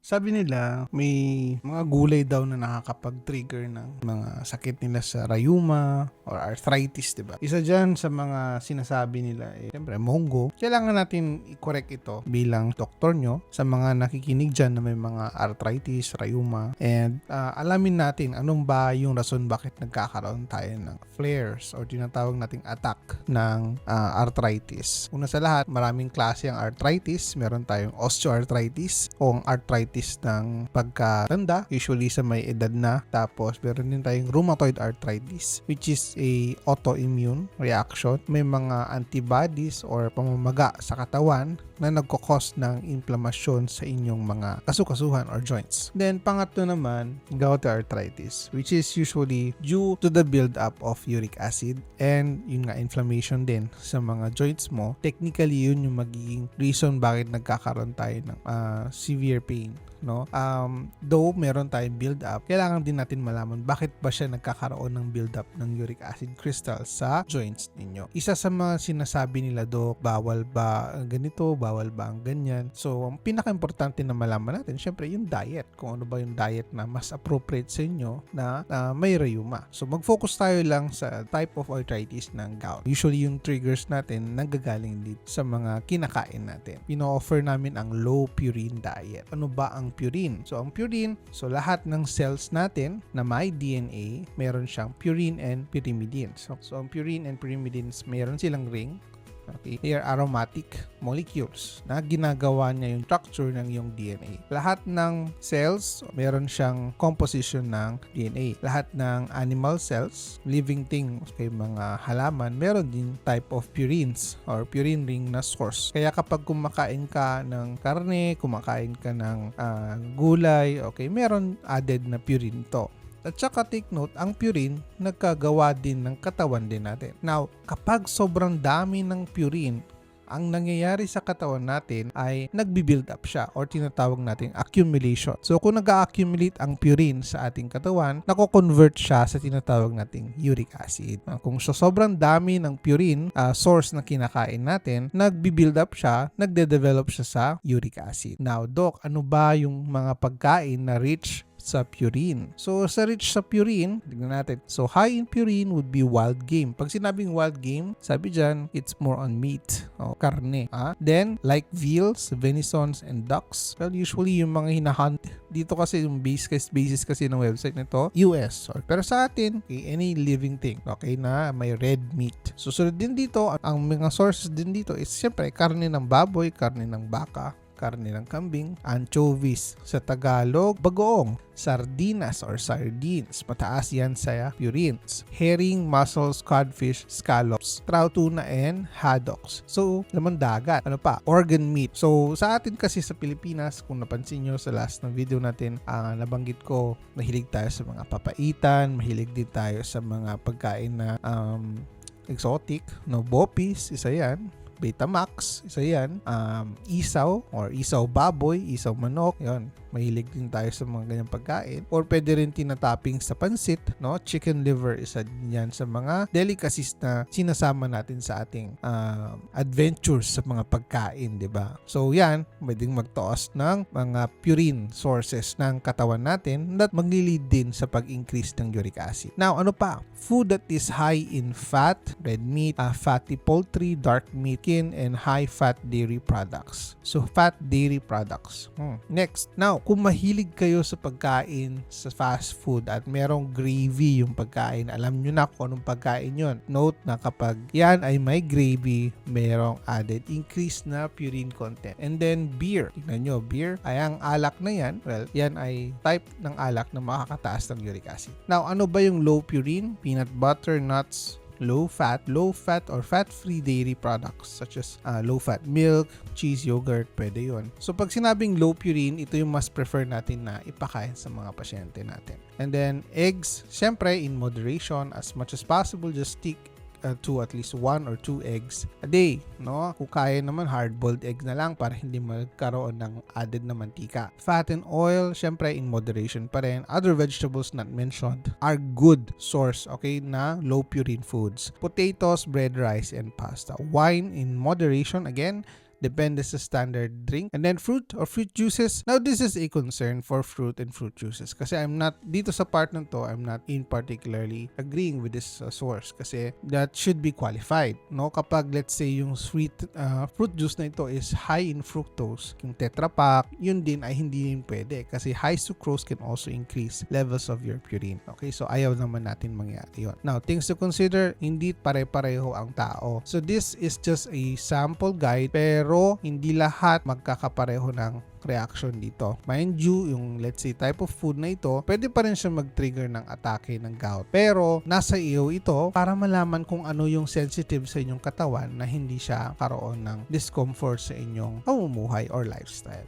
Sabi nila may mga gulay daw na nakakapag-trigger ng mga sakit nila sa rheuma or arthritis, 'di ba? Isa diyan sa mga sinasabi nila siyempre munggo. Kailangan natin i-correct ito bilang doktor nyo sa mga nakikinig diyan na may mga arthritis, rheuma, and alamin natin anong ba yung rason bakit nagkakaroon tayo ng flares or tinatawag nating attack ng arthritis. Una sa lahat, maraming klase ang arthritis. Meron tayong osteoarthritis o ang arthritis ng pagkatanda, usually sa may edad na. Tapos meron din tayong rheumatoid arthritis, which is a autoimmune reaction. May mga antibodies or pamamaga sa katawan na nagkukos ng inflammation sa inyong mga kasukasuhan or joints. Then pangatlo naman, gouty arthritis, which is usually due to the build-up of uric acid and yun nga inflammation din sa mga joints mo. Technically yun yung magiging reason bakit nagkakaroon tayo ng severe pain. No? Though meron tayong build-up, kailangan din natin malaman bakit ba siya nagkakaroon ng build-up ng uric acid crystal sa joints ninyo. Isa sa mga sinasabi nila, Dok, bawal ba ang ganito, bawal ba ang ganyan. So, ang pinaka-importante na malaman natin, syempre yung diet. Kung ano ba yung diet na mas appropriate sa inyo na may rheuma. So, mag-focus tayo lang sa type of arthritis ng gout. Usually, yung triggers natin nanggagaling dito sa mga kinakain natin. Pino-offer namin ang low purine diet. Ano ba ang purine? So, ang purine, lahat ng cells natin na may DNA, meron siyang purine and pyrimidine. So ang purine and pyrimidines, meron silang ring. Okay. They are aromatic molecules na ginagawa niya yung structure ng iyong DNA. Lahat ng cells, meron siyang composition ng DNA. Lahat ng animal cells, living things, kay mga halaman, meron din type of purines or purine ring na source. Kaya kapag kumakain ka ng karne, kumakain ka ng gulay, okay, meron added na purine to. At saka take note, ang purine nagkagawa din ng katawan din natin. Now, kapag sobrang dami ng purine, ang nangyayari sa katawan natin ay nagbi-build up siya or tinatawag nating accumulation. So, kung nag-accumulate ang purine sa ating katawan, nako-convert siya sa tinatawag nating uric acid. Kung sobrang dami ng purine source na kinakain natin, nagbi-build up siya, nagde-develop siya sa uric acid. Now, Doc, ano ba yung mga pagkain na rich sa purine? So, sa rich sa purine, tignan natin. So, high in purine would be wild game. Pag sinabing wild game, sabi dyan, it's more on meat o karne. Then, like veals, venisons, and ducks. Well, usually yung mga hinahunt dito kasi yung basis kasi ng website nito, US. Pero sa atin, okay, any living thing, okay, na may red meat. Susunod din dito, ang mga sources din dito is siyempre karne ng baboy, karne ng baka, karne ng kambing, anchovies sa Tagalog, bagoong, sardinas or sardines, mataas yan sa purines, herring, mussels, codfish, scallops, trout, tuna, and haddocks. So, laman dagat. Ano pa? Organ meat. So, sa atin kasi sa Pilipinas, kung napansin nyo sa last na video natin, nabanggit ko, mahilig tayo sa mga papaitan, mahilig din tayo sa mga pagkain na exotic, no? Bopis, isa yan. Betamax, isa yan. Isaw or isaw baboy, isaw manok, yon. Mahilig din tayo sa mga ganyang pagkain. Or pwede rin tinatopping sa pansit, no? Chicken liver, isa din yan sa mga delicacies na sinasama natin sa ating adventures sa mga pagkain, di ba? So yan, pwedeng magtaos ng mga purine sources ng katawan natin that maglilid din sa pag-increase ng uric acid. Now, ano pa? Food that is high in fat, red meat, fatty poultry, dark meat, and high-fat dairy products. So, fat dairy products. Next. Now, kung mahilig kayo sa pagkain sa fast food at merong gravy yung pagkain, alam nyo na kung anong pagkain yun. Note na kapag yan ay may gravy, merong added increase na purine content. And then, beer. Tingnan nyo, beer ay ang alak na yan. Well, yan ay type ng alak na makakataas ng uric acid. Now, ano ba yung low purine? Peanut butter, nuts, low fat or fat-free dairy products such as low-fat milk, cheese, yogurt, pwede yun. So pag sinabing low purine, ito yung mas prefer natin na ipakain sa mga pasyente natin. And then eggs, syempre in moderation, as much as possible, just stick to at least 1 or 2 eggs a day, no? Kung kaya naman, hard-boiled egg na lang para hindi magkaroon ng added na mantika. Fat and oil, syempre in moderation pa rin. Other vegetables not mentioned are good source, okay, na low purine foods. Potatoes, bread, rice, and pasta. Wine in moderation, again, depende sa standard drink. And then fruit or fruit juices. Now, this is a concern for fruit and fruit juices kasi dito sa part na to, I'm not in particularly agreeing with this source kasi that should be qualified. No? Kapag let's say yung fruit juice na ito is high in fructose, yung Tetra Pak, yun din ay hindi yun pwede kasi high sucrose can also increase levels of your purine. Okay, so ayaw naman natin mangyari yun. Now, things to consider, hindi pare-pareho ang tao. So this is just a sample guide pero hindi lahat magkakapareho ng reaction dito. Mind you, yung let's say type of food na ito, pwede pa rin siya mag-trigger ng atake ng gout. Pero nasa iyo ito para malaman kung ano yung sensitive sa inyong katawan na hindi siya karoon ng discomfort sa inyong pamumuhay or lifestyle.